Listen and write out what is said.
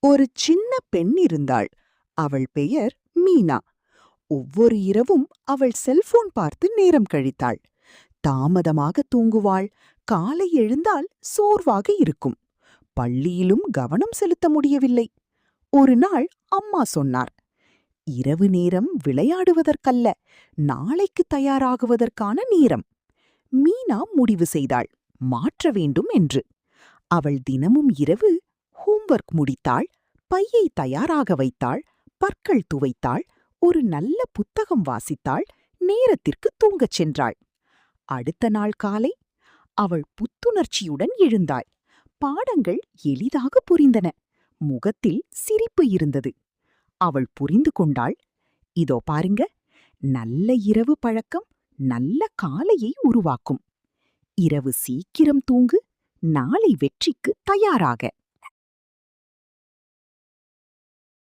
ஒரு சின்ன பெண் இருந்தாள். அவள் பெயர் மீனா. ஒவ்வொரு இரவும் அவள் செல்போன் பார்த்து நேரம் கழித்தாள். தாமதமாக தூங்குவாள். காலை எழுந்தால் சோர்வாக இருக்கும். பள்ளியிலும் கவனம் செலுத்த முடியவில்லை. ஒரு நாள் அம்மா சொன்னார், இரவு நேரம் விளையாடுவதற்கல்ல, நாளைக்கு தயாராகுவதற்கான நேரம். மீனா முடிவு செய்தாள், மாற்ற வேண்டும் என்று. அவள் தினமும் இரவு ஹோம்வொர்க் முடித்தாள், பையை தயாராக வைத்தாள், பற்கள் துவைத்தாள், ஒரு நல்ல புத்தகம் வாசித்தாள், நேரத்திற்கு தூங்கச் சென்றாள். அடுத்த நாள் காலை அவள் புத்துணர்ச்சியுடன் எழுந்தாள். பாடங்கள் எளிதாக புரிந்தன. முகத்தில் சிரிப்பு இருந்தது. அவள் புரிந்து கொண்டாள், இதோ பாருங்க, நல்ல இரவு பழக்கம் நல்ல காலையை உருவாக்கும். இரவு சீக்கிரம் தூங்கு, நாளை வெற்றிக்கு தயாராக.